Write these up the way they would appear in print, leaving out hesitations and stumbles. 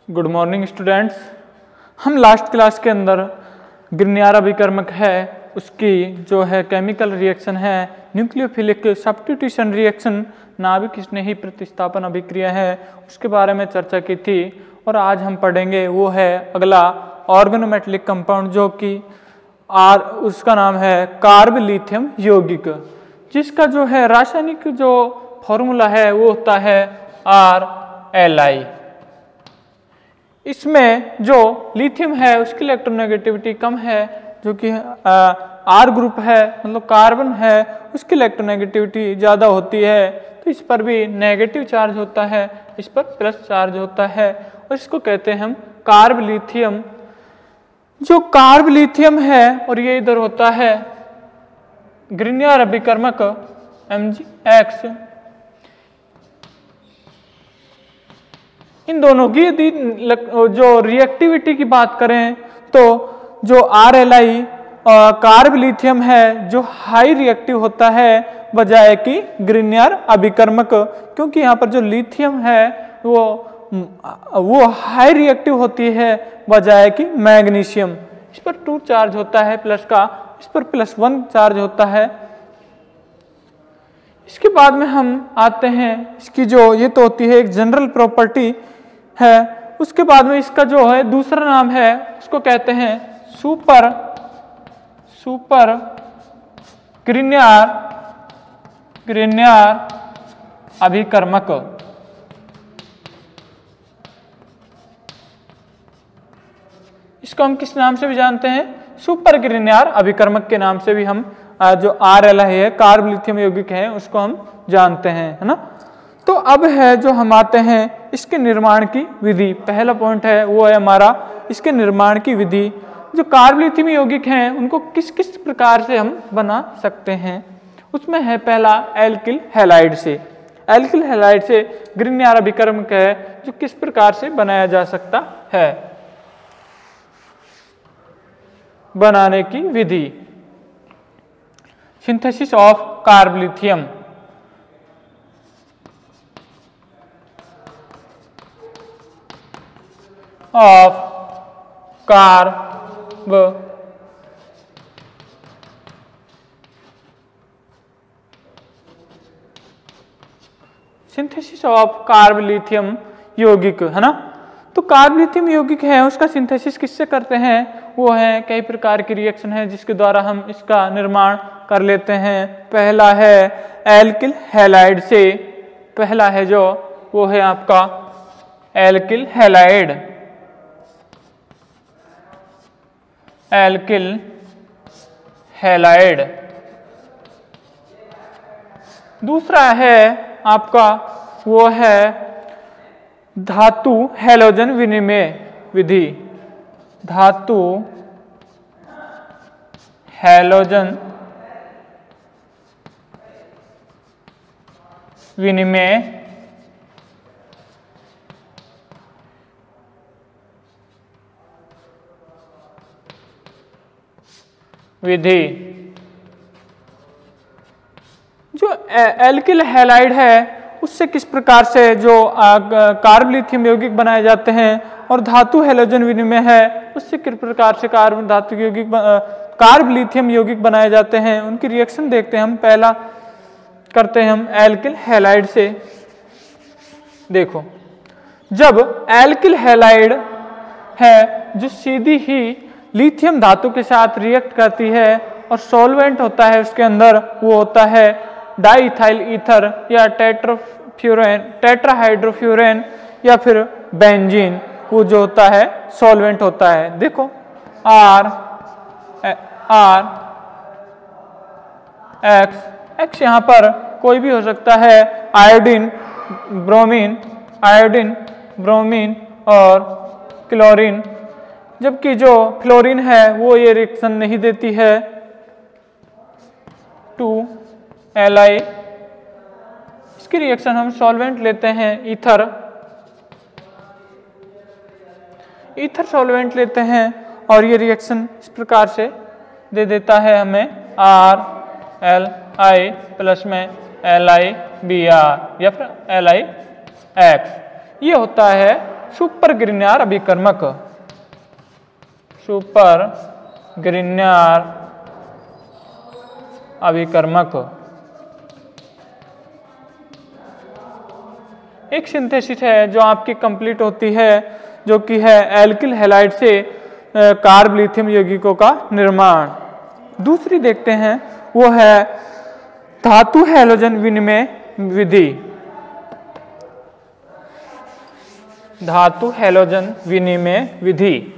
Good morning students. हम last class के अंदर ग्रिग्नियर अभिकर्मक है उसकी जो है केमिकल रिएक्शन है न्यूक्लियोफिलिक सब्स्टिट्यूशन रिएक्शन नाभिक स्नेही प्रतिस्थापन अभिक्रिया है उसके बारे में चर्चा की थी। और आज हम पढ़ेंगे वो है अगला ऑर्गेनोमेटेलिक कंपाउंड जो कि उसका नाम है कार्ब लिथियम यौगिक, जिसका जो है रासायनिक जो फॉर्मूला है वो होता है RLI। इसमें जो लिथियम है उसकी इलेक्ट्रोनेगेटिविटी कम है, जो कि R ग्रुप है मतलब कार्बन है उसकी इलेक्ट्रोनेगेटिविटी ज़्यादा होती है, तो इस पर भी नेगेटिव चार्ज होता है, इस पर प्लस चार्ज होता है और इसको कहते हैं हम कार्ब लिथियम। जो कार्ब लिथियम है और ये इधर होता है ग्रिग्नियर अभिकर्मक MgX। इन दोनों की यदि जो रिएक्टिविटी की बात करें तो जो RLI कार्ब लिथियम है जो हाई रिएक्टिव होता है बजाय कि ग्रिग्नियर अभिकर्मक, क्योंकि यहाँ पर जो लिथियम है वो हाई रिएक्टिव होती है बजाय कि मैग्नीशियम। इस पर 2 चार्ज होता है प्लस का, इस पर +1 चार्ज होता है। इसके बाद में हम आते हैं इसकी जो ये तो होती है एक जनरल प्रॉपर्टी है, उसके बाद में इसका जो है दूसरा नाम है उसको कहते हैं सुपर ग्रिग्नियर अभिकर्मक। इसको हम किस नाम से भी जानते हैं, सुपर ग्रिग्नियर अभिकर्मक के नाम से भी हम जो RLI है कार्ब लिथियम यौगिक है उसको हम जानते हैं, है ना। तो अब है जो हम आते हैं इसके निर्माण की विधि। पहला पॉइंट है वो है हमारा इसके निर्माण की विधि। जो कार्ब लिथियम यौगिक हैं उनको किस किस प्रकार से हम बना सकते हैं, उसमें है पहला एल्किल हैलाइड से। एल्किल हैलाइड से ग्रिग्नियर अभिकर्मक है जो किस प्रकार से बनाया जा सकता है। बनाने की विधि, synthesis of carb lithium. Of carb synthesis of carb lithium यौगिक, है ना। तो कार्ब लिथियम यौगिक है उसका सिंथेसिस किससे करते हैं, वो है कई प्रकार की रिएक्शन है जिसके द्वारा हम इसका निर्माण कर लेते हैं। पहला है एल्किल हैलाइड से, पहला है जो वो है आपका एल्किल हैलाइड, एल्किल हैलाइड। दूसरा है आपका वो है धातु हैलोजन विनिमय विधि, धातु हैलोजन विनिमय विधि। जो एल्किल हैलाइड है उससे किस प्रकार से जो कार्ब लिथियम यौगिक बनाए जाते हैं, और धातु हैलोजन विनिमय है उससे किस प्रकार से कार्ब लिथियम यौगिक बनाए जाते हैं, उनकी रिएक्शन देखते हैं। हम पहला करते हैं हम एल्किल हैलाइड से। देखो, जब एल्किल हैलाइड है जो सीधी ही लिथियम धातु के साथ रिएक्ट करती है और सॉल्वेंट होता है उसके अंदर, वो होता है डाइइथाइल ईथर या टेट्राहाइड्रोफ्यूरेन या फिर बेंजीन, वो जो होता है सॉल्वेंट होता है। देखो X यहाँ पर कोई भी हो सकता है, आयोडीन, ब्रोमीन और क्लोरीन, जबकि जो फ्लोरीन है वो ये रिएक्शन नहीं देती है। 2Li, इसकी रिएक्शन हम सॉल्वेंट लेते हैं ईथर सॉल्वेंट लेते हैं और ये रिएक्शन इस प्रकार से दे देता है हमें RLI प्लस में LiBr या फिर LiX। ये होता है सुपर ग्रिग्नार अभिकर्मक, सुपर ग्रिग्नार अभिकर्मक। एक सिंथेसिस है जो आपकी कंप्लीट होती है, जो कि है एल्किल हैलाइड से कार्ब लिथियम यौगिकों का निर्माण। दूसरी देखते हैं, वो है धातु हैलोजन विनिमय विधि। धातु हैलोजन विनिमय विधि।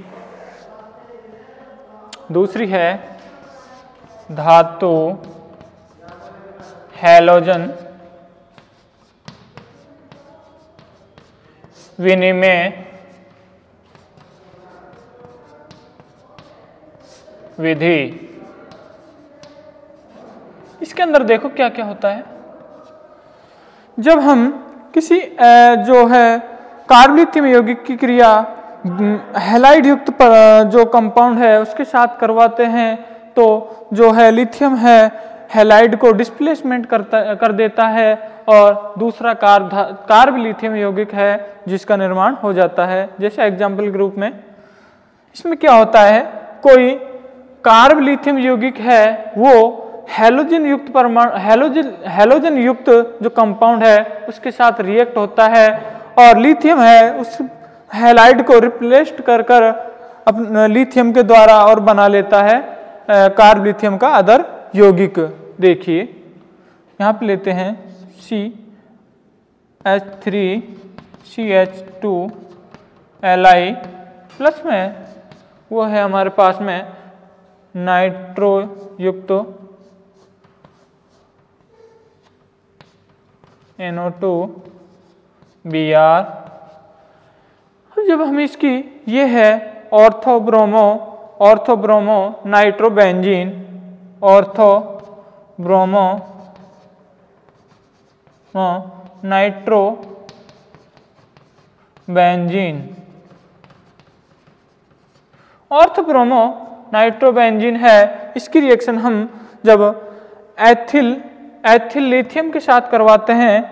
दूसरी है धातु हैलोजन विनिमय विधि। इसके अंदर देखो क्या क्या होता है। जब हम किसी जो है कार्ब लिथियम यौगिक की क्रिया हैलाइड युक्त जो कंपाउंड है उसके साथ करवाते हैं, तो जो है लिथियम है हैलाइड को डिस्प्लेसमेंट कर देता है और दूसरा कार्ब लिथियम यौगिक है जिसका निर्माण हो जाता है। जैसे एग्जाम्पल ग्रुप में इसमें क्या होता है, कोई कार्ब लिथियम यौगिक है वो हैलोजन युक्त परमाणु हैलोजन युक्त जो कंपाउंड है उसके साथ रिएक्ट होता है और लिथियम है उस हैलाइड को रिप्लेस कर अपने लिथियम के द्वारा और बना लेता है कार्ब लिथियम का अदर यौगिक। देखिए यहाँ पे लेते हैं CH3CH2Li प्लस में वो है हमारे पास में नाइट्रो युक्त NO2Br। जब हम इसकी ये है ऑर्थोब्रोमो नाइट्रोबेंजीन, ऑर्थोब्रोमो नाइट्रोबेंजीन, ऑर्थोब्रोमो नाइट्रोबेंजीन है। इसकी रिएक्शन हम जब एथिल लिथियम के साथ करवाते हैं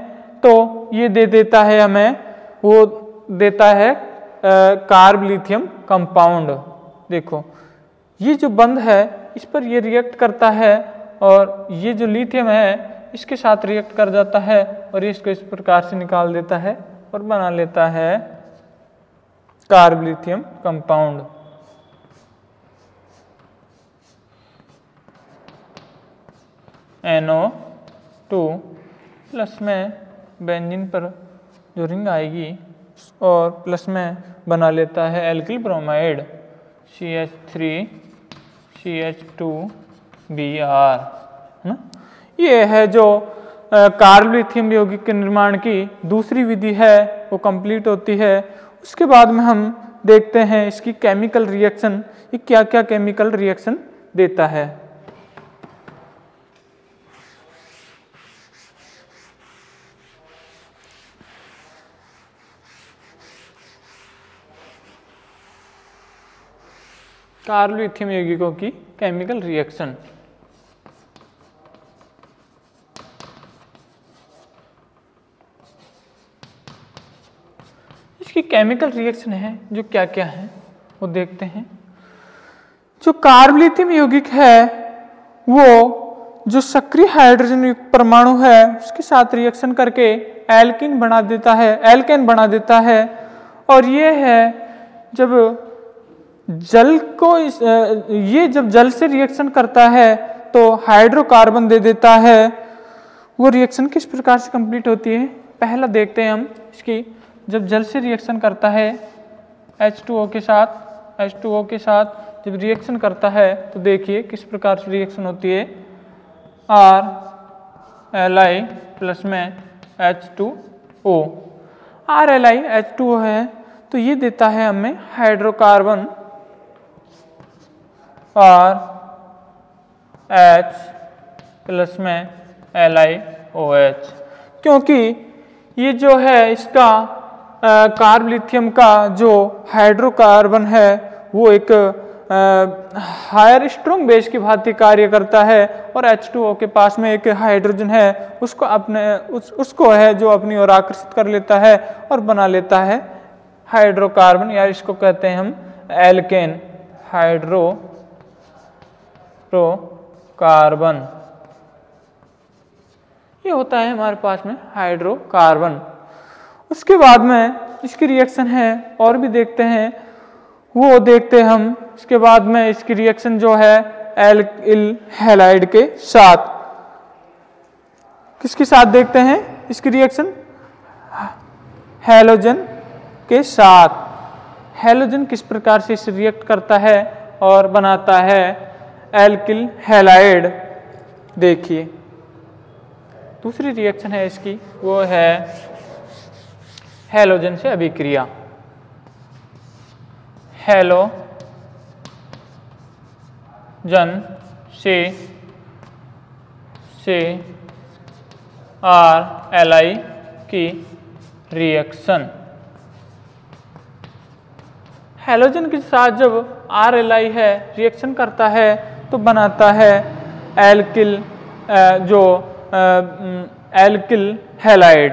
तो ये दे देता है हमें, वो देता है कार्ब लिथियम कंपाउंड। देखो ये जो बंध है इस पर ये रिएक्ट करता है और ये जो लिथियम है इसके साथ रिएक्ट कर जाता है और इसको इस प्रकार से निकाल देता है और बना लेता है carb lithium compound. NO2 plus में बेंजीन पर जो रिंग आएगी और प्लस में बना लेता है एल्किल ब्रोमाइड CH3CH2Br, है ना। ये है जो कार्ब लिथियम यौगिक के निर्माण की दूसरी विधि है, वो कंप्लीट होती है। उसके बाद में हम देखते हैं इसकी केमिकल रिएक्शन, ये क्या क्या केमिकल रिएक्शन देता है। कार्ब लिथियम यौगिकों की केमिकल रिएक्शन। इसकी केमिकल रिएक्शन है जो क्या क्या है वो देखते हैं। जो कार्ब लिथियम यौगिक है वो जो सक्रिय हाइड्रोजन युक्त परमाणु है उसके साथ रिएक्शन करके एल्केन बना देता है और ये है जब जब जल से रिएक्शन करता है तो हाइड्रोकार्बन दे देता है। वो रिएक्शन किस प्रकार से कंप्लीट होती है पहला देखते हैं हम इसकी। जब जल से रिएक्शन करता है H2O के साथ जब रिएक्शन करता है तो देखिए किस प्रकार से रिएक्शन होती है। RLi प्लस में H2O, RLi H2O है तो ये देता है हमें हाइड्रोकार्बन और H प्लस में LiOH, क्योंकि ये जो है इसका कार्ब लिथियम का जो हाइड्रोकार्बन है वो एक हायर स्ट्रॉन्ग बेस की भांति कार्य करता है और H2O के पास में एक हाइड्रोजन है उसको है जो अपनी ओर आकर्षित कर लेता है और बना लेता है हाइड्रोकार्बन, या इसको कहते हैं हम एल्केन, हाइड्रोकार्बन। ये होता है हमारे पास में हाइड्रोकार्बन। उसके बाद में इसकी रिएक्शन है और भी देखते हैं, वो देखते हम। इसके बाद में इसकी रिएक्शन जो है एल्किल हैलाइड के साथ, किसके साथ देखते हैं इसकी रिएक्शन? हैलोजन के साथ। हैलोजन किस प्रकार से इसे रिएक्ट करता है और बनाता है एल्किल हैलाइड, देखिए। दूसरी रिएक्शन है इसकी, वो है हैलोजन से अभिक्रिया। हैलोजन से RLi की रिएक्शन। हैलोजन के साथ जब RLi है रिएक्शन करता है तो बनाता है एल्किल एल्किल हैलाइड।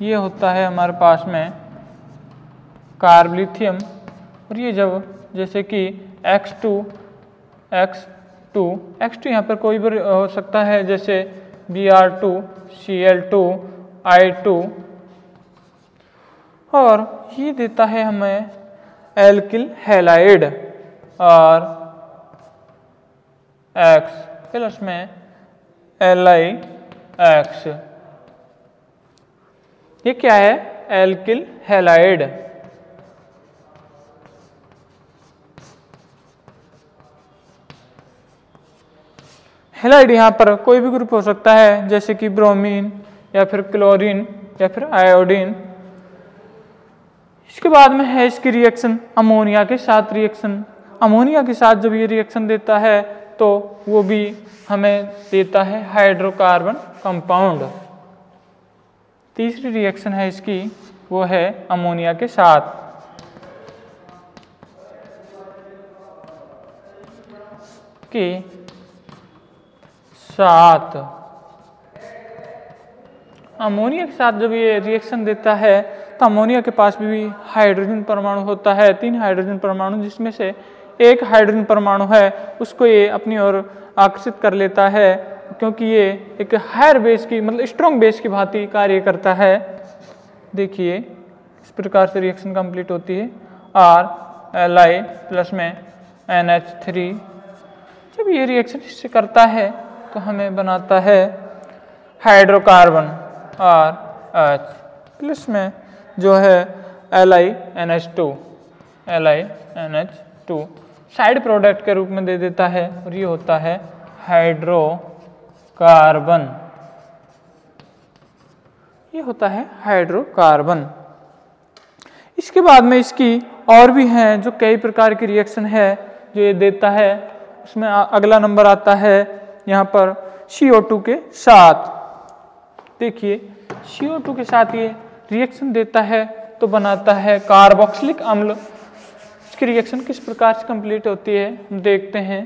ये होता है हमारे पास में कार्बलिथियम, और ये जब जैसे कि X2 यहाँ पर कोई भी हो सकता है, जैसे Br2 Cl2 I2, और ये देता है हमें एल्किल हैलाइड और X प्लस में LiX। ये क्या है? Alkyl halide. हैलाइड यहाँ पर कोई भी ग्रुप हो सकता है, जैसे कि ब्रोमीन या फिर क्लोरीन या फिर आयोडीन। इसके बाद में है इसकी रिएक्शन अमोनिया के साथ रिएक्शन। अमोनिया के साथ जब ये रिएक्शन देता है तो वो भी हमें देता है हाइड्रोकार्बन कंपाउंड। तीसरी रिएक्शन है इसकी, वो है अमोनिया के साथ। अमोनिया के साथ जब ये रिएक्शन देता है तो अमोनिया के पास भी हाइड्रोजन परमाणु होता है, 3 हाइड्रोजन परमाणु, जिसमें से एक हाइड्रोजन परमाणु है उसको ये अपनी ओर आकर्षित कर लेता है, क्योंकि ये एक हायर बेस की मतलब स्ट्रॉन्ग बेस की भांति कार्य करता है। देखिए इस प्रकार से रिएक्शन कंप्लीट होती है। RLi प्लस में NH3 जब ये रिएक्शन इससे करता है तो हमें बनाता है हाइड्रोकार्बन RH प्लस में जो है LiNH2 साइड प्रोडक्ट के रूप में दे देता है, और ये होता है हाइड्रोकार्बन। ये होता है हाइड्रोकार्बन। इसके बाद में इसकी और भी हैं जो कई प्रकार की रिएक्शन है जो ये देता है। उसमें अगला नंबर आता है यहाँ पर CO2 के साथ। देखिए CO2 के साथ ये रिएक्शन देता है तो बनाता है कार्बोक्सिलिक अम्ल। इसकी रिएक्शन किस प्रकार से कंप्लीट होती है हम देखते हैं।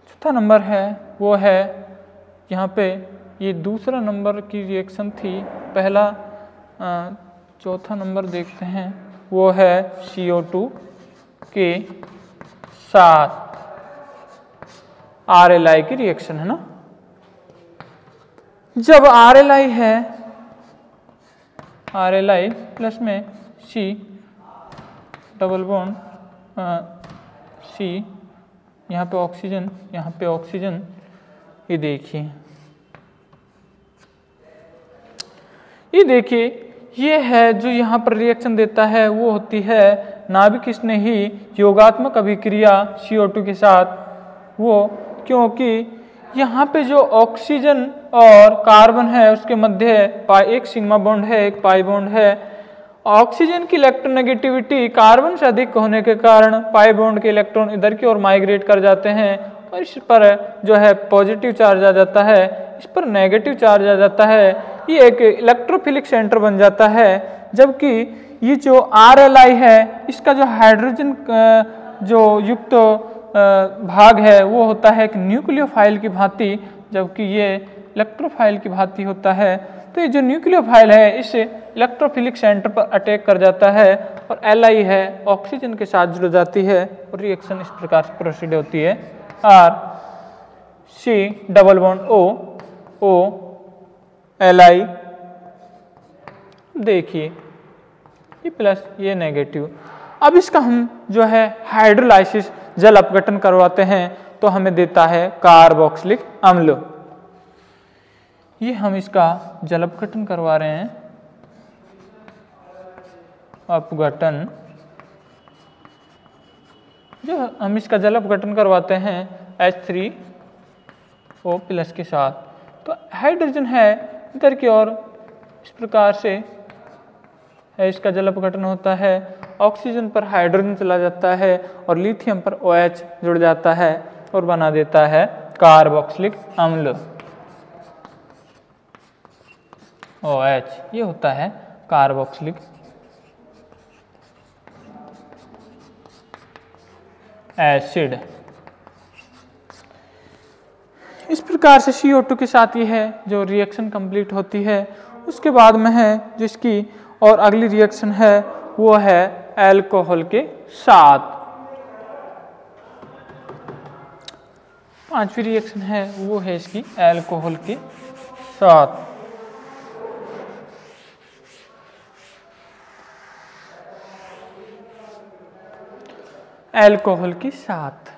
चौथा नंबर है वो है यहाँ पे, ये दूसरा नंबर की रिएक्शन थी, पहला चौथा नंबर देखते हैं, वो है CO2 के साथ RLi की रिएक्शन, है ना। जब RLi है, RLi प्लस में C डबल बॉन्ड C, यहाँ पे ऑक्सीजन, यहाँ पे ऑक्सीजन, ये देखिए ये है जो यहाँ पर रिएक्शन देता है, वो होती है नाभिक स्नेही योगात्मक अभिक्रिया CO2 के साथ। वो क्योंकि यहाँ पे जो ऑक्सीजन और कार्बन है उसके मध्य एक सिग्मा बॉन्ड है, एक पाई बॉन्ड है। ऑक्सीजन की इलेक्ट्रोनेगेटिविटी कार्बन से अधिक होने के कारण पाई बॉन्ड के इलेक्ट्रॉन इधर की ओर माइग्रेट कर जाते हैं, और इस पर जो है पॉजिटिव चार्ज आ जाता है, इस पर नेगेटिव चार्ज आ जाता है। ये एक इलेक्ट्रोफिलिक सेंटर बन जाता है। जबकि ये जो RLi है इसका जो हाइड्रोजन जो युक्त भाग है वो होता है एक न्यूक्लियोफाइल की भांति, जबकि ये इलेक्ट्रोफाइल की भांति होता है। तो ये जो न्यूक्लियोफाइल है इस इलेक्ट्रोफिलिक सेंटर पर अटैक कर जाता है और Li है ऑक्सीजन के साथ जुड़ जाती है और रिएक्शन इस प्रकार से प्रोसीड होती है। C double bond O Li, देखिए ये प्लस ये नेगेटिव। अब इसका हम जो है हाइड्रोलाइसिस जल अपघटन करवाते हैं तो हमें देता है कार्बोक्सिलिक अम्ल। ये हम इसका जल अपघटन करवा रहे हैं, अपघटन जो हम इसका जल अपघटन करवाते हैं H3O प्लस के साथ, तो हाइड्रोजन है इधर की ओर इस प्रकार से है, इसका जल अपघटन होता है, ऑक्सीजन पर हाइड्रोजन चला जाता है और लिथियम पर OH जुड़ जाता है और बना देता है कार्बोक्सिलिक अम्ल OH। ये होता है कार्बोक्सिलिक एसिड। इस प्रकार से CO2 के साथ ये है जो रिएक्शन कंप्लीट होती है। उसके बाद में है जिसकी और अगली रिएक्शन है वो है अल्कोहल के साथ। पांचवी रिएक्शन है वो है इसकी अल्कोहल के साथ। अल्कोहल के साथ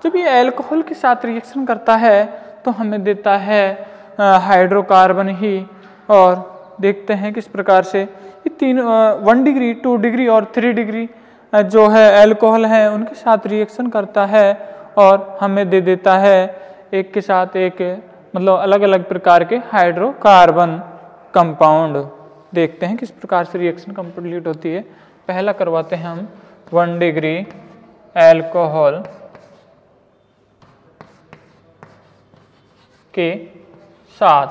जब ये अल्कोहल के साथ रिएक्शन करता है तो हमें देता है हाइड्रोकार्बन ही। और देखते हैं किस प्रकार से ये तीन 1 डिग्री 2 डिग्री और 3 डिग्री जो है अल्कोहल है उनके साथ रिएक्शन करता है और हमें दे देता है एक के साथ एक, मतलब अलग अलग प्रकार के हाइड्रोकार्बन कंपाउंड। देखते हैं किस प्रकार से रिएक्शन कंप्लीट होती है। पहला करवाते हैं हम 1 डिग्री अल्कोहल के साथ।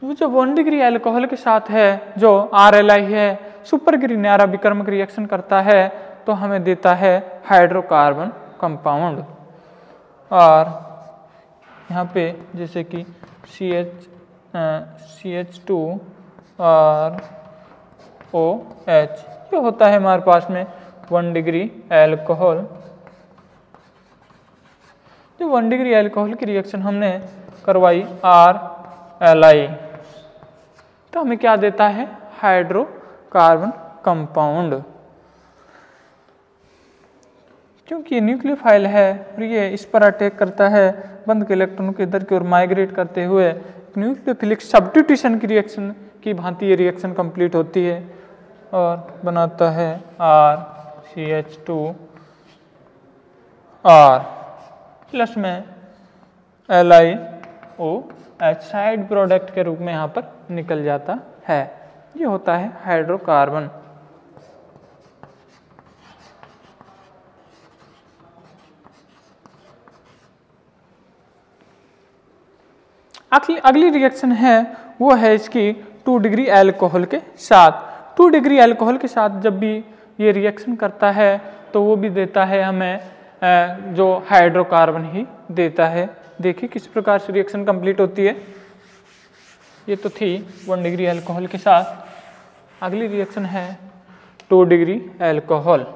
वो जो 1 डिग्री अल्कोहल के साथ है जो RLI है, सुपर ग्रिग्नार अभिकर्मक रिएक्शन करता है तो हमें देता है हाइड्रोकार्बन कंपाउंड। और यहाँ पे जैसे कि CH2 और OH, ये होता है हमारे पास में 1 डिग्री अल्कोहल। जो 1 डिग्री अल्कोहल की रिएक्शन हमने करवाई RLI, तो हमें क्या देता है हाइड्रोकार्बन कंपाउंड। क्योंकि न्यूक्लियोफाइल है और ये इस पर अटैक करता है, बंद के इलेक्ट्रॉन के इधर की ओर माइग्रेट करते हुए न्यूक्लियोफिलिक सब्स्टिट्यूशन की रिएक्शन की भांति ये रिएक्शन कंप्लीट होती है और बनाता है RCH2 R प्लस में LiOH साइड प्रोडक्ट के रूप में यहाँ पर निकल जाता है। ये होता है हाइड्रोकार्बन। अगली रिएक्शन है वो है इसकी 2 डिग्री अल्कोहल के साथ। 2 डिग्री अल्कोहल के साथ जब भी ये रिएक्शन करता है तो वो भी देता है हमें जो हाइड्रोकार्बन ही देता है। देखिए किस प्रकार से रिएक्शन कंप्लीट होती है। ये तो थी 1 डिग्री अल्कोहल के साथ। अगली रिएक्शन है 2 डिग्री अल्कोहल।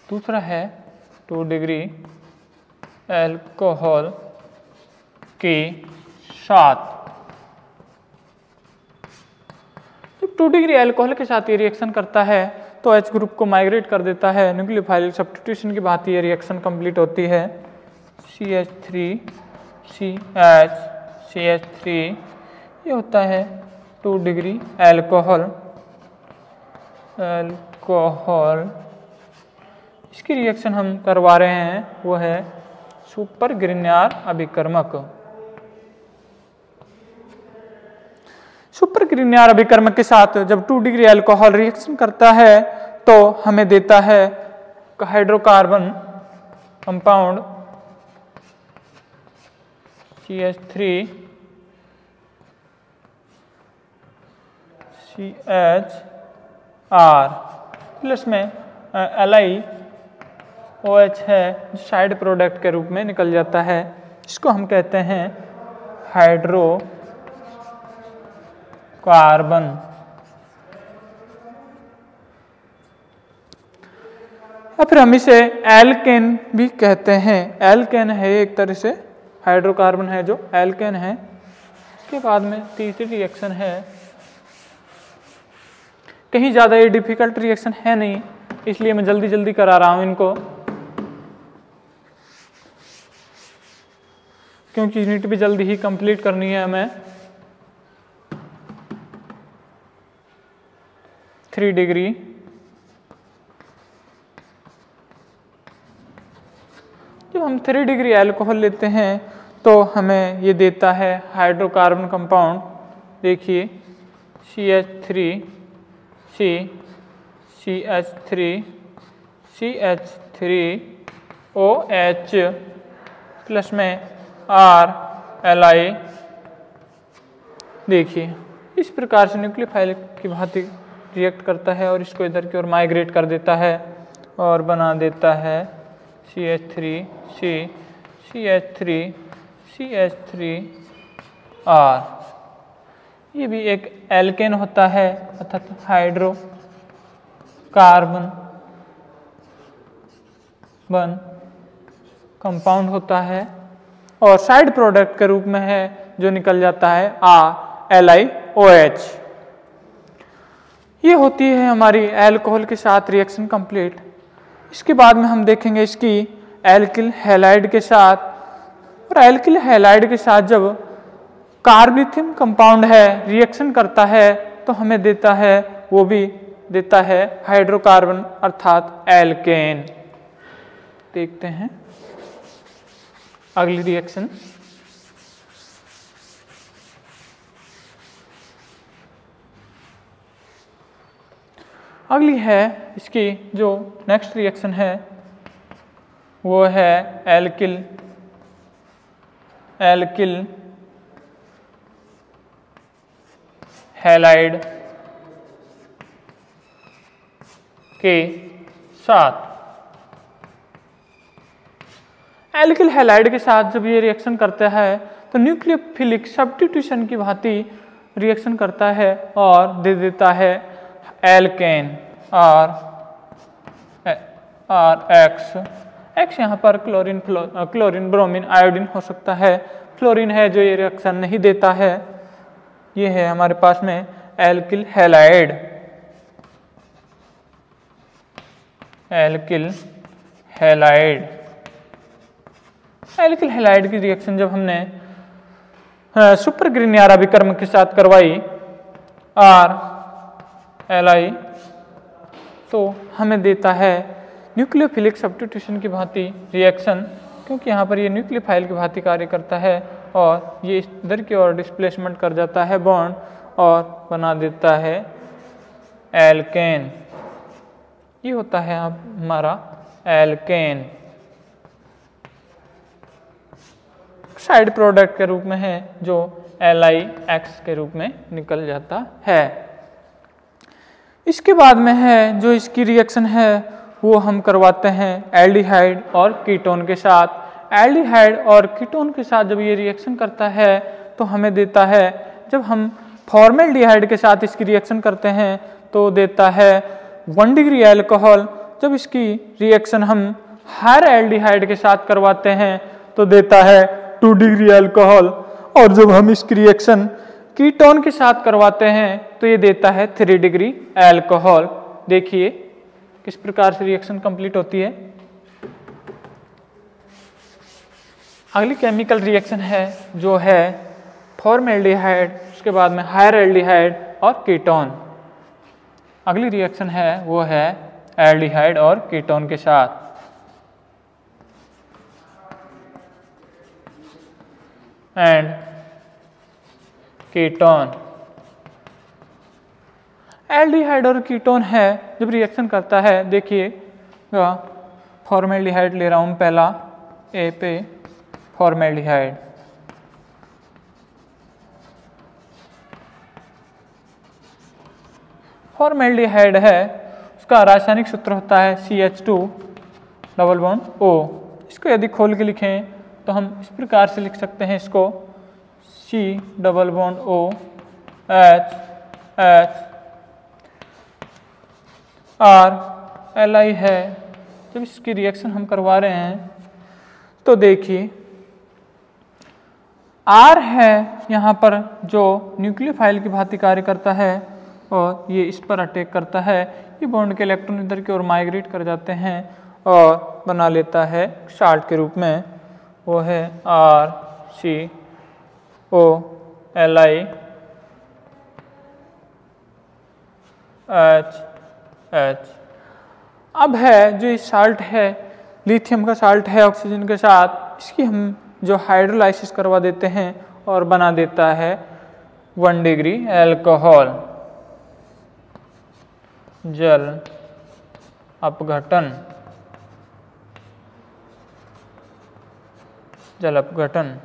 दूसरा है 2 डिग्री अल्कोहल के साथ। जब 2 डिग्री अल्कोहल के साथ ये रिएक्शन करता है तो H ग्रुप को माइग्रेट कर देता है। न्यूक्लियोफाइल सब्स्टिट्यूशन की भांति ये रिएक्शन कंप्लीट होती है। CH3 CH CH3, ये होता है 2 डिग्री अल्कोहल। इसकी रिएक्शन हम करवा रहे हैं वो है सुपर ग्रिग्नार अभिकर्मक। सुपर ग्रिग्नार अभिकर्मक के साथ जब 2 डिग्री अल्कोहल रिएक्शन करता है तो हमें देता है hydrocarbon compound CH3 CHR plus में LiOH है जो साइड प्रोडक्ट के रूप में निकल जाता है। इसको हम कहते हैं हाइड्रोकार्बन। या फिर हम इसे एल्केन भी कहते हैं। एल्केन है एक तरह से हाइड्रोकार्बन है जो एल्केन है। इसके बाद में तीसरी रिएक्शन है, कहीं ज़्यादा ये डिफिकल्ट रिएक्शन है नहीं, इसलिए मैं जल्दी जल्दी करा रहा हूं इनको, क्योंकि यूनिट भी जल्दी ही कंप्लीट करनी है हमें। 3 डिग्री जब हम 3 डिग्री अल्कोहल लेते हैं तो हमें ये देता है हाइड्रोकार्बन कंपाउंड। देखिए CH3C CH3OH प्लस में RLi। देखिए इस प्रकार से न्यूक्लियोफाइल की भांति रिएक्ट करता है और इसको इधर की ओर माइग्रेट कर देता है और बना देता है CH3C CH3R। ये भी एक एल्केन होता है अर्थात हाइड्रोकार्बन कंपाउंड होता है और साइड प्रोडक्ट के रूप में है जो निकल जाता है LiOH। ये होती है हमारी अल्कोहल के साथ रिएक्शन कंप्लीट। इसके बाद में हम देखेंगे इसकी एल्किल हैलाइड के साथ। और एल्किल हैलाइड के साथ जब कार्बोलिथियम कंपाउंड है रिएक्शन करता है तो हमें देता है, वो भी देता है हाइड्रोकार्बन अर्थात एल्केन। देखते हैं अगली रिएक्शन। अगली है इसकी जो नेक्स्ट रिएक्शन है वो है एल्किल हैलाइड के साथ। एल्किल हैलाइड के साथ जब ये रिएक्शन करता है तो न्यूक्लियोफिलिक सब्स्टिट्यूशन की भांति रिएक्शन करता है और दे देता है एल्केन X यहाँ पर क्लोरीन ब्रोमीन आयोडीन हो सकता है। फ्लोरीन है जो ये रिएक्शन नहीं देता है। ये है हमारे पास में एल्किल हैलाइड। एल्किल हैलाइड की रिएक्शन जब हमने सुपर ग्रीनियर अभिकर्म के साथ करवाई RLi तो हमें देता है न्यूक्लियोफिलिक सब्स्टिट्यूशन की भांति रिएक्शन, क्योंकि यहाँ पर ये न्यूक्लियोफाइल की भांति कार्य करता है और ये इधर की ओर डिस्प्लेसमेंट कर जाता है बॉन्ड और बना देता है एल्केन। ये होता है हमारा एल्केन। साइड प्रोडक्ट के रूप में है जो LiX के रूप में निकल जाता है। इसके बाद में है जो इसकी रिएक्शन है वो हम करवाते हैं एल्डिहाइड और कीटोन के साथ। एल्डिहाइड और कीटोन के साथ जब ये रिएक्शन करता है तो हमें देता है, जब हम फॉर्मेल्डिहाइड के साथ इसकी रिएक्शन करते हैं तो देता है 1 डिग्री अल्कोहल। जब इसकी रिएक्शन हम हायर एल्डिहाइड के साथ करवाते हैं तो देता है 2 डिग्री अल्कोहल। और जब हम इसकी रिएक्शन कीटोन के साथ करवाते हैं तो ये देता है 3 डिग्री अल्कोहल। देखिए किस प्रकार से रिएक्शन कंप्लीट होती है। अगली केमिकल रिएक्शन है जो है फॉर्मेल्डिहाइड, उसके बाद में हायर एल्डिहाइड और कीटोन। अगली रिएक्शन है वो है एल्डिहाइड और कीटोन के साथ। And ketone. एल्डिहाइड और कीटोन है जब रिएक्शन करता है, देखिए फॉर्मेल्डिहाइड ले रहा हूं पहला ए पे फॉर्मेल्डिहाइड, फॉर्मेल्डिहाइड है उसका रासायनिक सूत्र होता है CH2 डबल बॉन्ड O। इसको यदि खोल के लिखें तो हम इस प्रकार से लिख सकते हैं इसको C double bond O H H R Li है। जब इसकी रिएक्शन हम करवा रहे हैं तो देखिए R है यहाँ पर जो न्यूक्लियोफाइल की भांति कार्य करता है और ये इस पर अटैक करता है। ये बॉन्ड के इलेक्ट्रॉन इधर की ओर माइग्रेट कर जाते हैं और बना लेता है साल्ट के रूप में, वो है RCOLi H। अब है जो ये साल्ट है लिथियम का साल्ट है ऑक्सीजन के साथ, इसकी हम जो हाइड्रोलाइसिस करवा देते हैं और बना देता है 1 डिग्री अल्कोहल। जल अपघटन, जल अपघटन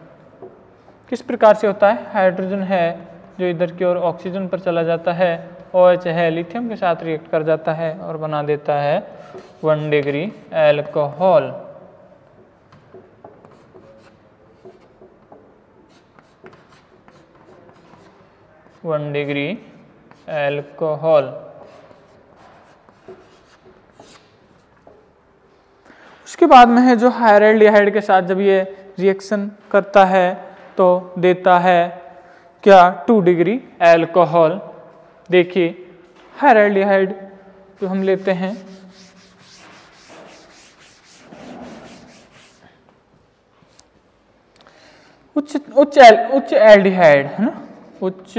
किस प्रकार से होता है? हाइड्रोजन है जो इधर की ओर ऑक्सीजन पर चला जाता है, OH है लिथियम के साथ रिएक्ट कर जाता है और बना देता है 1 degree alcohol. One degree alcohol. उसके बाद में है जो हाइड्रोल्डिहाइड के साथ जब ये रिएक्शन करता है तो देता है क्या 2 डिग्री अल्कोहल। देखिए हाइड्रोल्डिहाइड जो हम लेते हैं उच्च एल्डिहाइड है ना, उच्च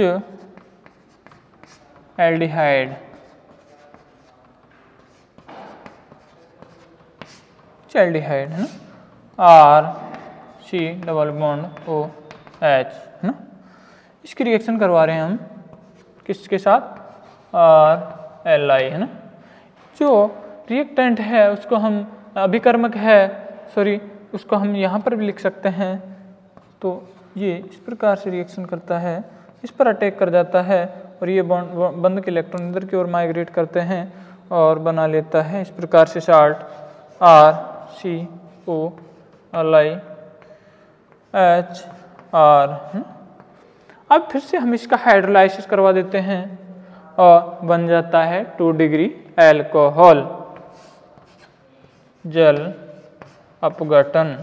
एल्डिहाइड, एल्डिहाइड है ना, RC डबल बॉन्ड OH है ना। इसकी रिएक्शन करवा रहे हैं हम किसके साथ? RLi है ना। जो रिएक्टेंट है उसको हम अभिकर्मक है, सॉरी उसको हम यहाँ पर भी लिख सकते हैं। तो ये इस प्रकार से रिएक्शन करता है, इस पर अटैक कर जाता है और ये बंद के इलेक्ट्रॉन इधर की ओर माइग्रेट करते हैं और बना लेता है इस प्रकार से साल्ट RCOLi HR। अब फिर से हम इसका हाइड्रोलाइसिस करवा देते हैं और बन जाता है 2 डिग्री अल्कोहल। जल अपघटन,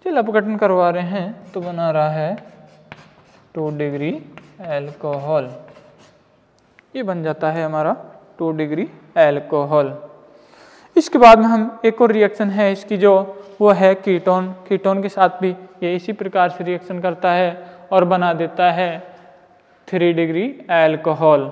जल अपघटन करवा रहे हैं तो बना रहा है 2 डिग्री अल्कोहल। ये बन जाता है हमारा 2 डिग्री अल्कोहल। इसके बाद में हम एक और रिएक्शन है इसकी जो वो है कीटोन। कीटोन के साथ भी ये इसी प्रकार से रिएक्शन करता है और बना देता है 3 डिग्री अल्कोहल।